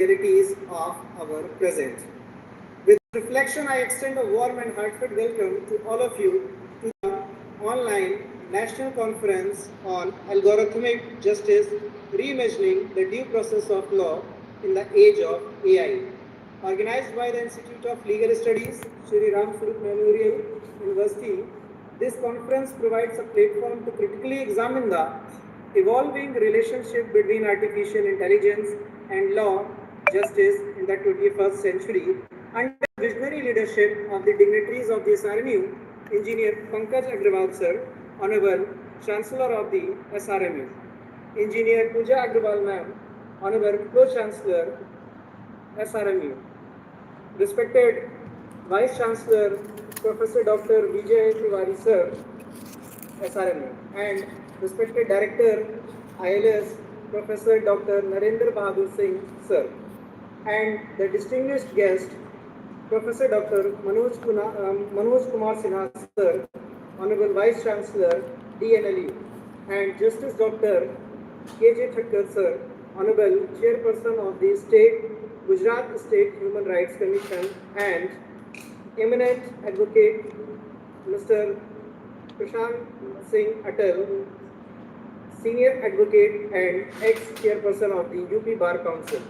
realities of our present. With reflection, I extend a warm and heartfelt welcome to all of you to the online national conference on algorithmic justice, reimagining the due process of law in the age of AI. Organized by the Institute of Legal Studies, Shri Ram Swarup Memorial University, this conference provides a platform to critically examine the evolving relationship between artificial intelligence and law justice in the 21st century under the visionary leadership of the dignitaries of the SRMU, Engineer Pankaj Agrawal sir, Honorable Chancellor of the SRMU, Engineer Pooja Agrawal ma'am, Honorable Pro-Chancellor SRMU, respected Vice Chancellor Professor Dr. Vijay Tiwari sir, SRMU, and respected Director ILS Professor Dr. Narendra Bahadur Singh sir, and the distinguished guest Professor Dr. Manoj Kumar Sinha sir, Honorable Vice Chancellor DNLU, and Justice Dr. KJ Thakkar sir, Honorable Chairperson of the Gujarat State Human Rights Commission, and eminent advocate Mr. Prashant Singh Atal, Senior Advocate and ex-chairperson of the UP Bar Council.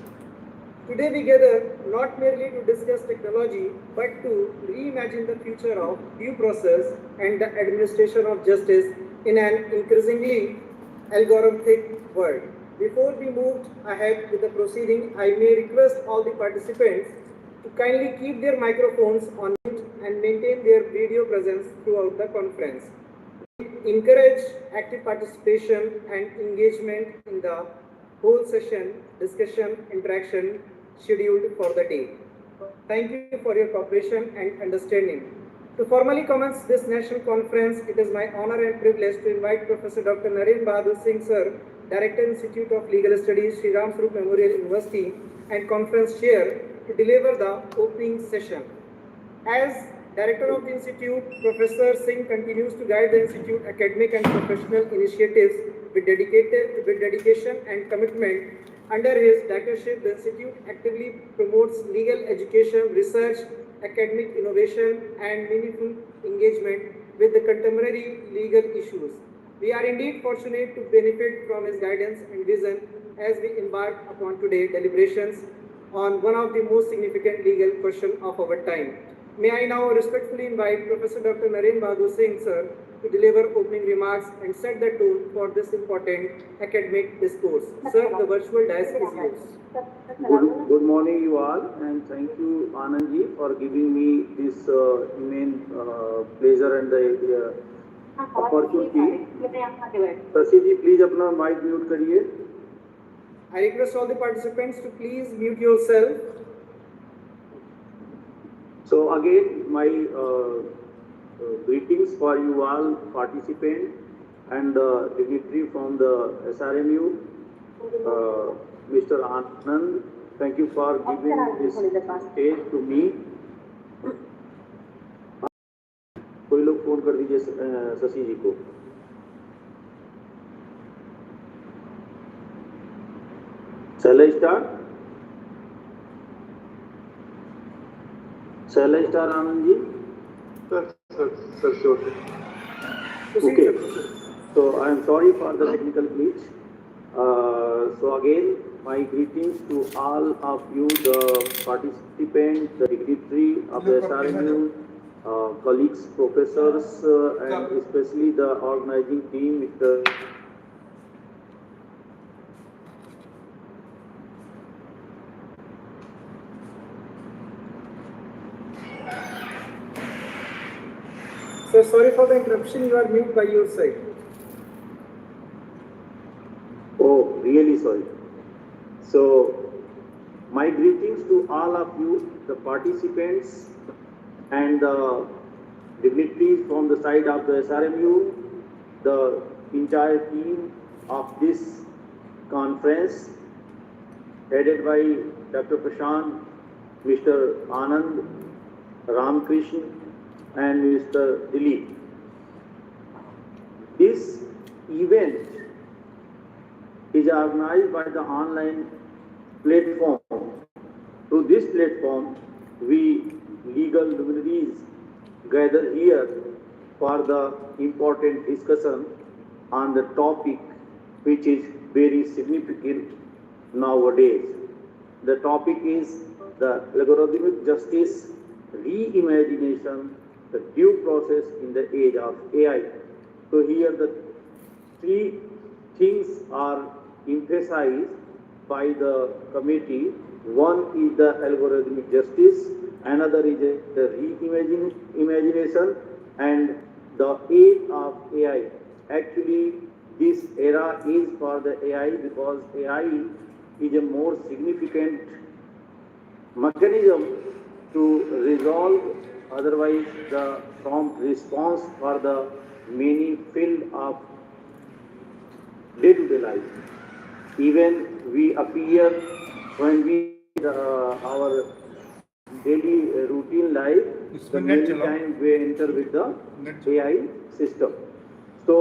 Today we gather not merely to discuss technology, but to reimagine the future of due process and the administration of justice in an increasingly algorithmic world. Before we move ahead with the proceeding, I may request all the participants to kindly keep their microphones on mute and maintain their video presence throughout the conference. We encourage active participation and engagement in the whole session, discussion, interaction scheduled for the day. Thank you for your cooperation and understanding. To formally commence this national conference, it is my honor and privilege to invite Professor Dr. Narendra Bahadur Singh sir, Director Institute of Legal Studies, Shri Ram Swarup Memorial University, and Conference Chair, to deliver the opening session. As Director of the Institute, Professor Singh continues to guide the Institute academic and professional initiatives with dedication and commitment. Under his directorship, the Institute actively promotes legal education, research, academic innovation, and meaningful engagement with the contemporary legal issues. We are indeed fortunate to benefit from his guidance and vision as we embark upon today's deliberations on one of the most significant legal questions of our time. May I now respectfully invite Professor Dr. Narendra Bahadur Singh sir to deliver opening remarks and set the tone for this important academic discourse. Sir, the virtual dais is yours. Good morning, you all, and thank you, Anandji, for giving me this immense pleasure and the opportunity. Prasidi, please अपना mic mute करिए. I request all the participants to please mute yourself. So again, my greetings for you all participants and dignitary from the SRMU, Mr. Anand. Thank you for giving this stage to me. कोई लोग phone कर दीजिए शशि जी को. Shall I start? Shall I start, Anand ji? Sir, sure. Okay. So I am sorry for the technical glitch. So again, my greetings to all of you, the participants, the dignitary of the SRMU, colleagues, professors, and especially the organizing team with the Sir, sorry for the interruption. You are mute by your side. Oh, really sorry. So, my greetings to all of you, the participants and the dignitaries from the side of the SRMU, the entire team of this conference, headed by Dr. Prashant, Mr. Anand, Ramkrishna, and Mr. Dilip. This event is organized by the online platform platform, we legal luminaries gather here for the important discussion on the topic which is very significant nowadays. The topic is the algorithmic justice reimagination, the due process in the age of AI. So here the three things are emphasized by the committee. One is the algorithmic justice, another is the reimagination, and the age of AI. Actually, this era is for the AI because AI is a more significant mechanism to resolve otherwise the prompt response for the many field of day-to-day life. Even we appear when we our daily routine life, the many time we enter with the AI system. So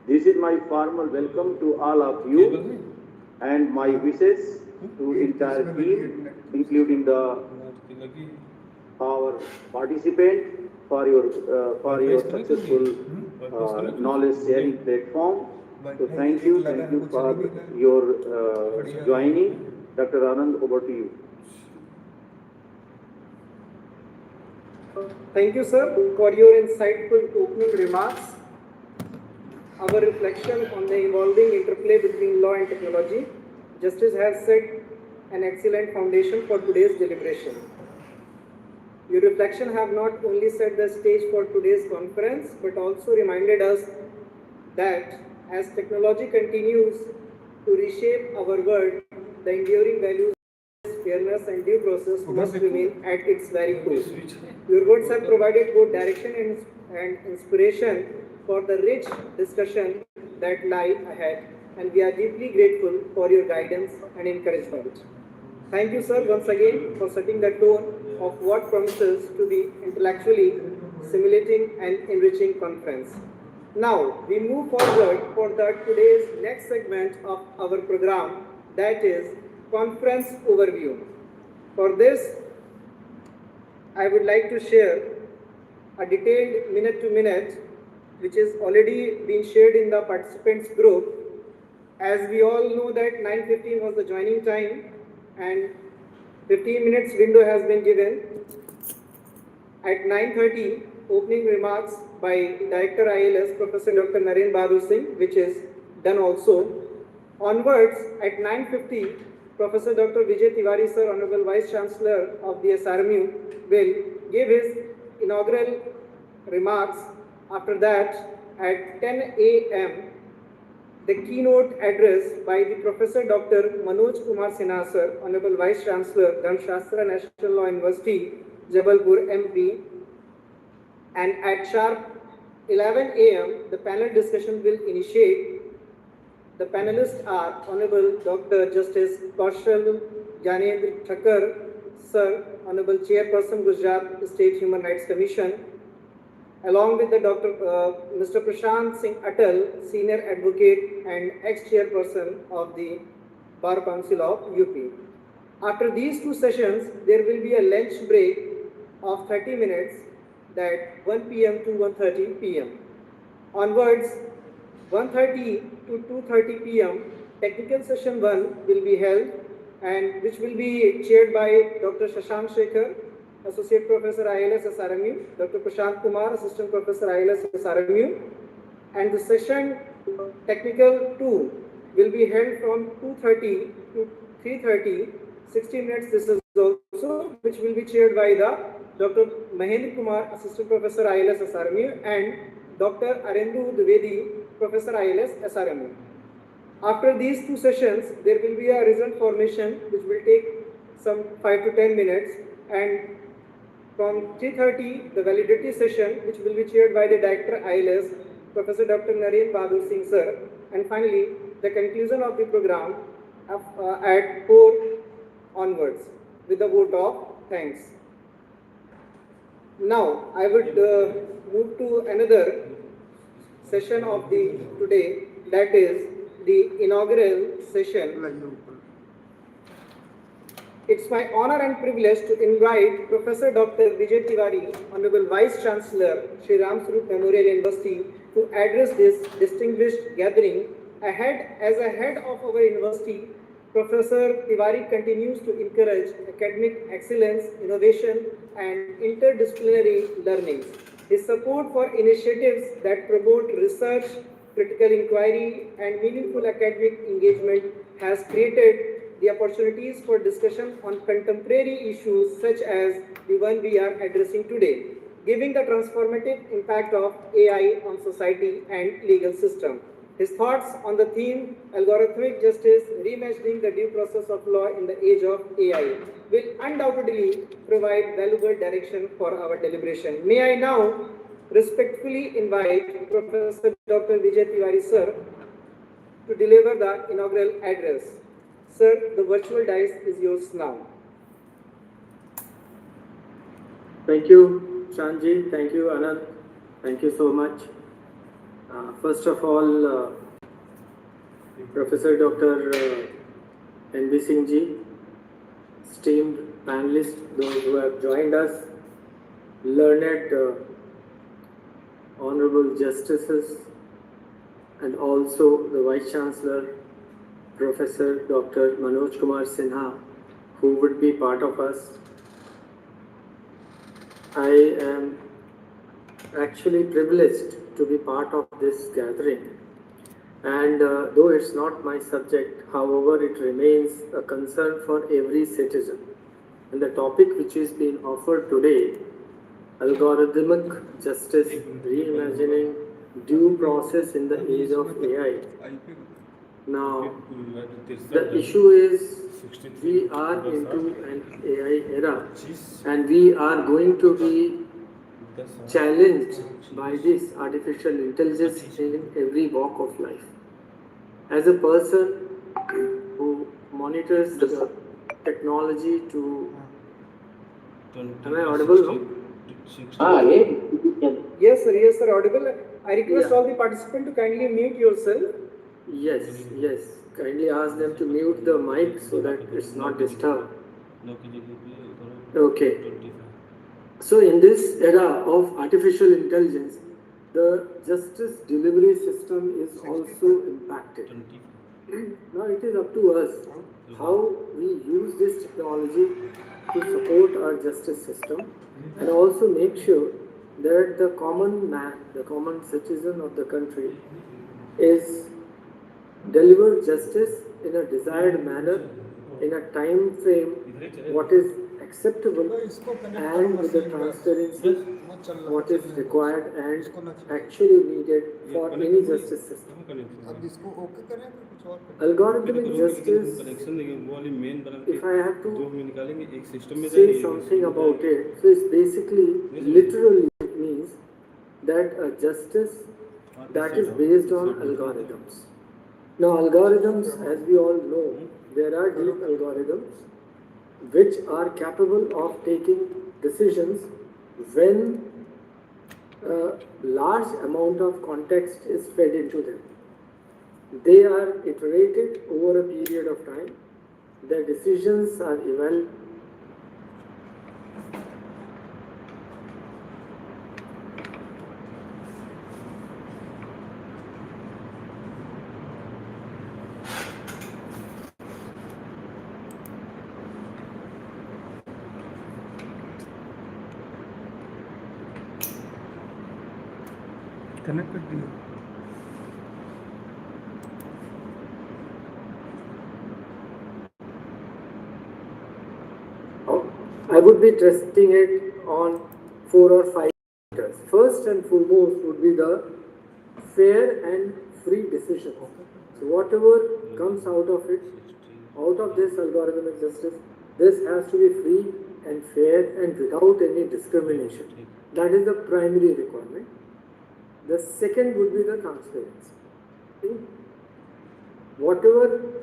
this is my formal welcome to all of you and my wishes to entire team, including the our participant for your successful knowledge sharing platform. So thank you for your joining. Dr. Anand, over to you. Thank you, sir, for your insightful opening remarks. Our reflection on the evolving interplay between law and technology, justice has set an excellent foundation for today's deliberation. Your reflection have not only set the stage for today's conference, but also reminded us that as technology continues to reshape our world, the enduring values of fairness and due process must remain at its very core. Your words have provided both direction and inspiration for the rich discussion that lie ahead, and we are deeply grateful for your guidance and encouragement. Thank you, sir, once again for setting the tone of what promises to be intellectually stimulating and enriching conference. Now, we move forward for today's next segment of our program, that is conference overview. For this, I would like to share a detailed minute-to-minute which is already been shared in the participants group. As we all know that 9:15 was the joining time and 15 minutes window has been given. At 9:30, opening remarks by Director ILS Professor Dr. Naren Bahadur Singh, which is done also. Onwards, at 9:50, Professor Dr. Vijay Tiwari Sir, Honorable Vice Chancellor of the SRMU, will give his inaugural remarks. After that, at 10 a.m., the keynote address by the Professor Dr. Manoj Kumar Sinha Sir, Honorable Vice Chancellor, Dharmashastra National Law University, Jabalpur, MP. And at sharp 11 a.m., the panel discussion will initiate. The panelists are Honorable Dr. Justice Kaushal Janendra Thakur Sir, Honorable Chairperson, Gujarat State Human Rights Commission, along with the Mr. Prashant Singh Atal, Senior Advocate and ex-Chairperson of the Bar Council of UP. After these two sessions, there will be a lunch break of 30 minutes, that 1 p.m. to 1:30 p.m. Onwards, 1:30 to 2:30 p.m., technical session 1 will be held, and which will be chaired by Dr. Shashank Shekhar, Associate Professor ILS SRMU, Dr. Prashant Kumar, Assistant Professor ILS SRMU, and the session technical 2 will be held from 2:30 to 3:30, 60 minutes this is also, which will be chaired by the Dr. Mahendra Kumar, Assistant Professor ILS SRMU, and Dr. Arendu Dwivedi, Professor ILS SRMU. After these two sessions, there will be a result formation which will take some 5 to 10 minutes, and from 3:30, the validity session which will be chaired by the Director ILS, Professor Dr. Naren Bahadur Singh Sir, and finally the conclusion of the program at 4 onwards with the vote of thanks. Now, I would move to another session of the today, that is the inaugural session. It's my honor and privilege to invite Professor Dr. Vijay Tiwari, Honorable Vice Chancellor, Shri Ram Swaroop Memorial University, to address this distinguished gathering. As a head of our university, Professor Tiwari continues to encourage academic excellence, innovation, and interdisciplinary learning. His support for initiatives that promote research, critical inquiry, and meaningful academic engagement has created the opportunities for discussion on contemporary issues such as the one we are addressing today, giving the transformative impact of AI on society and legal system. His thoughts on the theme Algorithmic Justice, Reimagining the Due Process of Law in the Age of AI will undoubtedly provide valuable direction for our deliberation. May I now respectfully invite Professor Dr. Vijay Tiwari, sir, to deliver the inaugural address. Sir, the virtual dais is yours now. Thank you, Shanji. Thank you, Anand. Thank you so much. First of all, Professor Dr. N.B. Singh ji, esteemed panelists, those who have joined us, learned honorable justices, and also the Vice Chancellor, Professor Dr. Manoj Kumar Sinha, who would be part of us. I am actually privileged to be part of this gathering, and though it's not my subject, however, it remains a concern for every citizen. And the topic which is being offered today, Algorithmic Justice, Reimagining Due Process in the Age of AI. Now, the issue is we are into an AI era, and we are going to be challenged by this artificial intelligence in every walk of life. As a person who monitors the technology to... Am I audible now? Yes, sir, audible. I request all the participants to kindly mute yourself. Yes. Kindly ask them to mute the mic so that it's not disturbed. Okay. So in this era of artificial intelligence, the justice delivery system is also impacted. Now it is up to us how we use this technology to support our justice system and also make sure that the common man, the common citizen of the country is delivered justice in a desired manner, in a time frame what is acceptable, and with the transparency what is required and actually needed for any justice system. Algorithmic justice, if I have to say something about it, so it's basically, literally it means that a justice that is based on algorithms. Now algorithms, as we all know, there are deep algorithms which are capable of taking decisions when a large amount of context is fed into them. They are iterated over a period of time. Their decisions are evaluated. I would be testing it on 4 or 5 factors. First and foremost would be the fair and free decision. So whatever comes out of it, out of this algorithmic justice, this has to be free and fair and without any discrimination. That is the primary requirement. The second would be the transparency. See? Whatever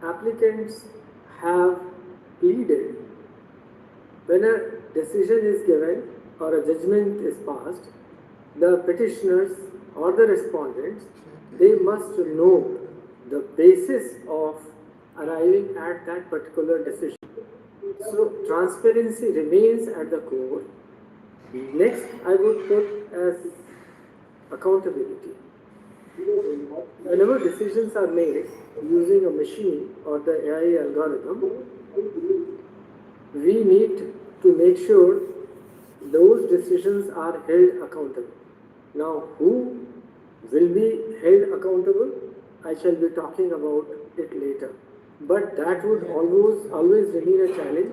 applicants have pleaded, when a decision is given or a judgment is passed, the petitioners or the respondents, they must know the basis of arriving at that particular decision. So transparency remains at the core. Next, I would put as accountability. Whenever decisions are made using a machine or the AI algorithm, we need to make sure those decisions are held accountable. Now, who will be held accountable? I shall be talking about it later. But that would always remain a challenge,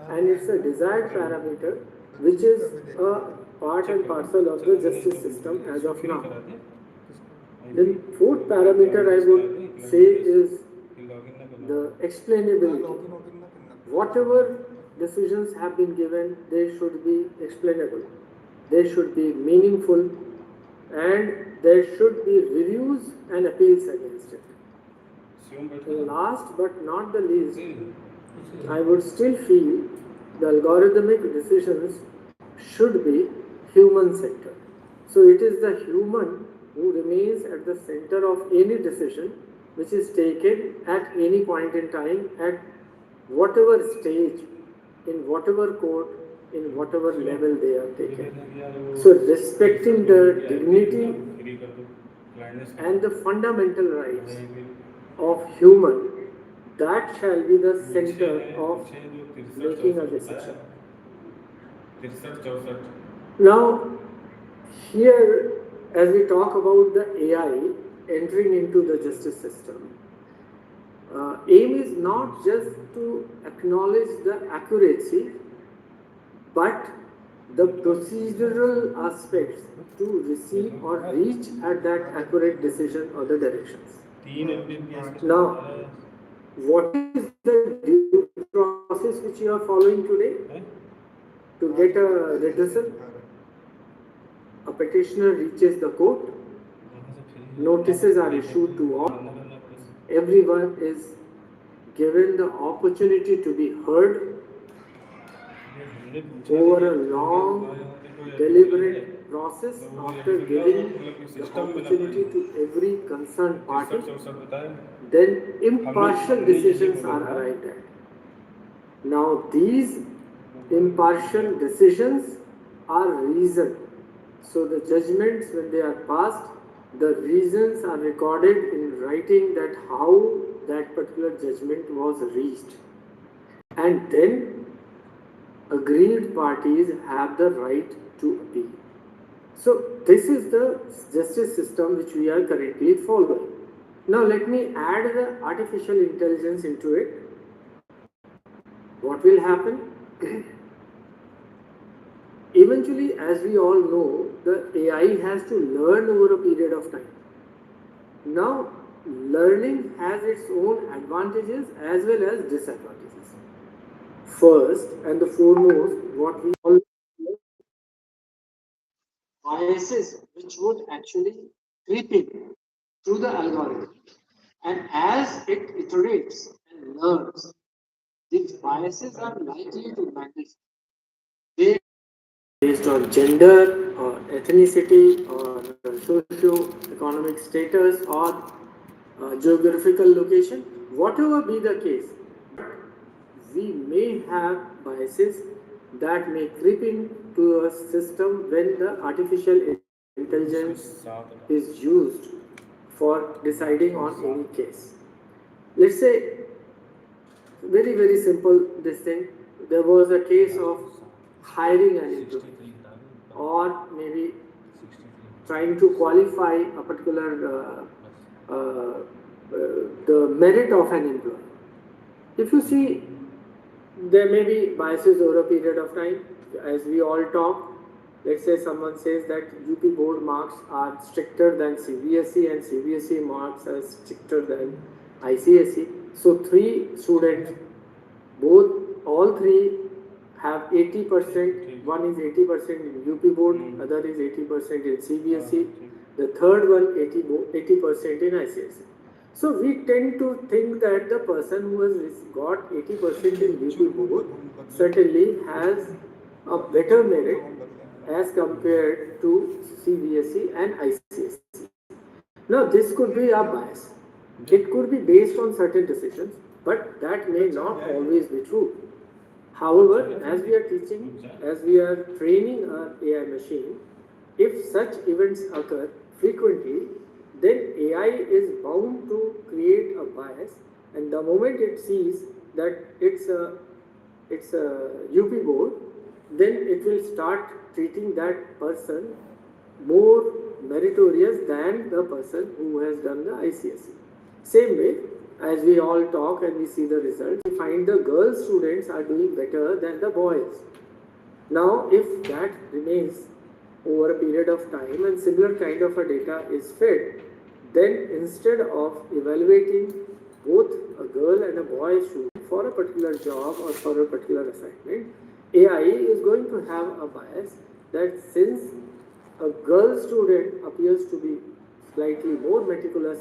and it's a desired parameter which is a part and parcel of the justice system as of now. The fourth parameter I would say is the explainability. Whatever decisions have been given, they should be explainable, they should be meaningful, and there should be reviews and appeals against it. Last but not the least, I would still feel the algorithmic decisions should be human-centered. So it is the human who remains at the center of any decision which is taken at any point in time, at whatever stage, in whatever court, in whatever level they are taken. So respecting the dignity and the fundamental rights of human, that shall be the center of making a decision. Now, here, as we talk about the AI entering into the justice system, aim is not just to acknowledge the accuracy, but the procedural aspects to receive or reach at that accurate decision or the directions. Now, what is the due process which you are following today to get a redressal? A petitioner reaches the court, notices are issued to all, everyone is given the opportunity to be heard over a long, deliberate process. After giving the opportunity to every concerned party, then impartial decisions are arrived at. Now, these impartial decisions are reasoned. So the judgments, when they are passed, the reasons are recorded in writing that how that particular judgment was reached. And then aggrieved parties have the right to appeal. So this is the justice system which we are currently following. Now let me add the artificial intelligence into it. What will happen? Eventually, as we all know, the AI has to learn over a period of time. Now, learning has its own advantages as well as disadvantages. First and the foremost, what we all know, biases which would actually creep in through the algorithm. And as it iterates and learns, these biases are likely to manifest. They based on gender or ethnicity or socio-economic status or geographical location, whatever be the case, we may have biases that may creep into a system when the artificial intelligence is used for deciding on any case. Let's say, very simple this thing, there was a case of hiring an employee or maybe trying to qualify a particular the merit of an employee. If you see, there may be biases over a period of time. As we all talk, let's say someone says that UP board marks are stricter than CBSE and CBSE marks are stricter than ICSE. So 3 students, all 3 have 80%, one is 80% in UP board, other is 80% in CBSE, the third one 80% in ICSE. So we tend to think that the person who has got 80% in UP board certainly has a better merit as compared to CBSE and ICSE. Now this could be a bias. It could be based on certain decisions, but that may not always be true. However, as we are teaching, as we are training our AI machine, if such events occur frequently, then AI is bound to create a bias, and the moment it sees that it's a UP board, then it will start treating that person more meritorious than the person who has done the ICSE. Same way, as we all talk and we see the results, we find the girl students are doing better than the boys. Now, if that remains over a period of time and similar kind of a data is fed, then instead of evaluating both a girl and a boy student for a particular job or for a particular assignment, AI is going to have a bias that since a girl student appears to be slightly more meticulous,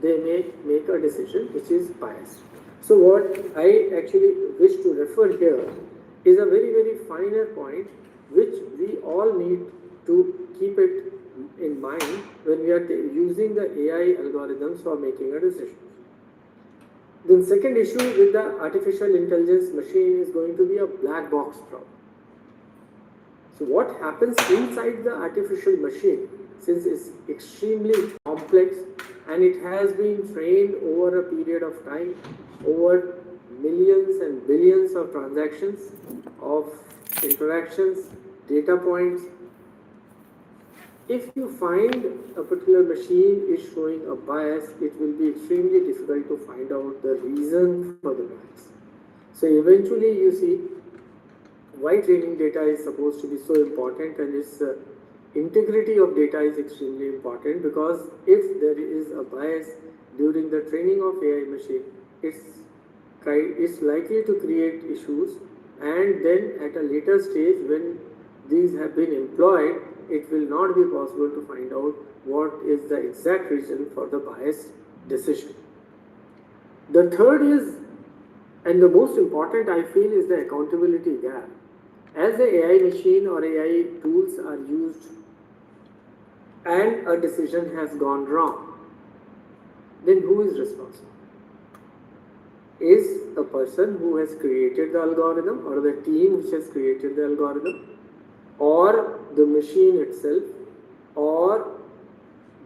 they may make a decision which is biased. So what I actually wish to refer here is a very, very finer point which we all need to keep it in mind when we are using the AI algorithms for making a decision. The second issue with the artificial intelligence machine is going to be a black box problem. So what happens inside the artificial machine, since it's extremely complex and it has been trained over a period of time, over millions and billions of transactions, of interactions, data points. If you find a particular machine is showing a bias, it will be extremely difficult to find out the reason for the bias. So eventually you see why training data is supposed to be so important, and its integrity of data is extremely important, because if there is a bias during the training of AI machine, it's likely to create issues, and then at a later stage when these have been employed, it will not be possible to find out what is the exact reason for the biased decision. The third is, and the most important I feel, is the accountability gap. As the AI machine or AI tools are used and a decision has gone wrong, then who is responsible? Is the person who has created the algorithm, or the team which has created the algorithm, or the machine itself, or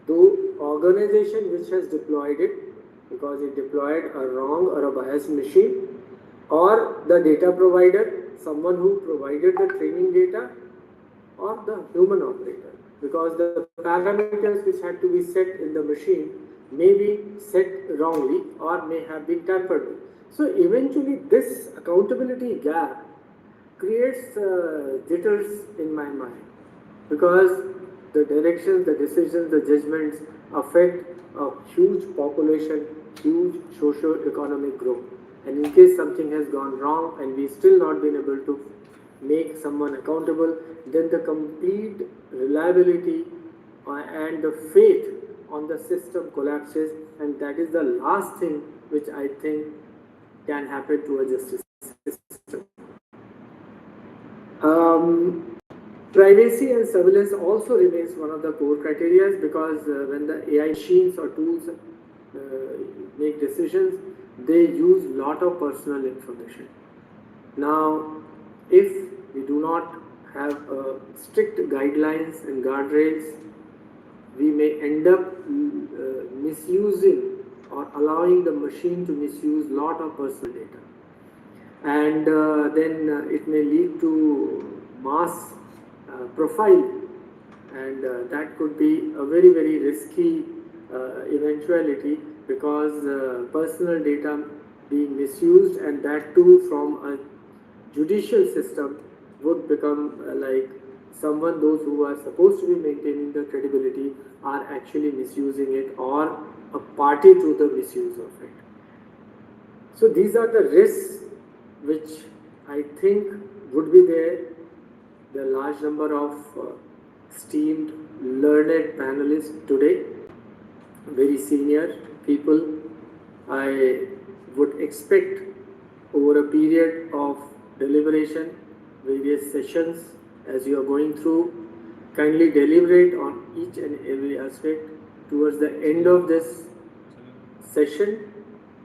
the organization which has deployed it because it deployed a wrong or a biased machine, or the data provider, someone who provided the training data, or the human operator, because the parameters which had to be set in the machine may be set wrongly or may have been tampered with. So eventually this accountability gap creates jitters in my mind, because the directions, the decisions, the judgments affect a huge population, huge socio-economic growth. And in case something has gone wrong and we still not been able to make someone accountable, then the complete reliability and the faith on the system collapses, and that is the last thing which I think can happen to a justice system. Privacy and surveillance also remains one of the core criteria, because when the AI machines or tools make decisions, they use a lot of personal information. Now, if we do not have strict guidelines and guardrails, we may end up misusing or allowing the machine to misuse a lot of personal data. And then it may lead to mass profiling, and that could be a very, very risky eventuality, because personal data being misused, and that too from a judicial system, would become like those who are supposed to be maintaining the credibility are actually misusing it, or a party to the misuse of it. So these are the risks which I think would be there. The large number of esteemed, learned panelists today, very senior people. I would expect over a period of deliberation, various sessions, as you are going through, kindly deliberate on each and every aspect. Towards the end of this session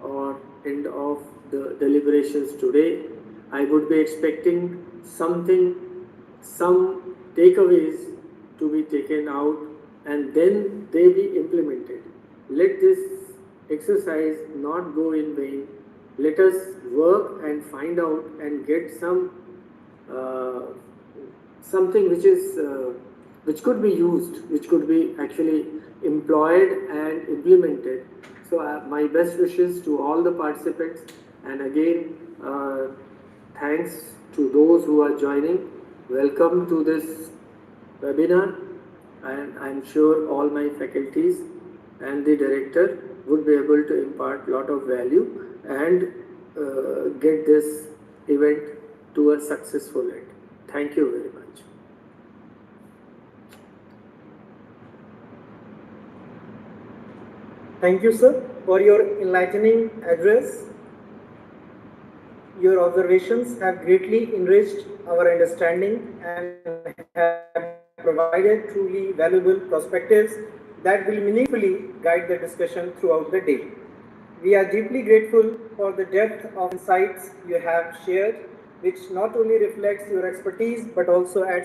or end of the deliberations today, I would be expecting something, some takeaways to be taken out and then they be implemented. Let this exercise not go in vain. Let us work and find out and get something which could be used, which could be actually employed and implemented. So my best wishes to all the participants, and again thanks to those who are joining. Welcome to this webinar, and I'm sure all my faculties and the director would be able to impart a lot of value and get this event to a successful end. Thank you very much. Thank you, sir, for your enlightening address. Your observations have greatly enriched our understanding and have provided truly valuable perspectives that will meaningfully guide the discussion throughout the day. We are deeply grateful for the depth of insights you have shared, which not only reflects your expertise but also adds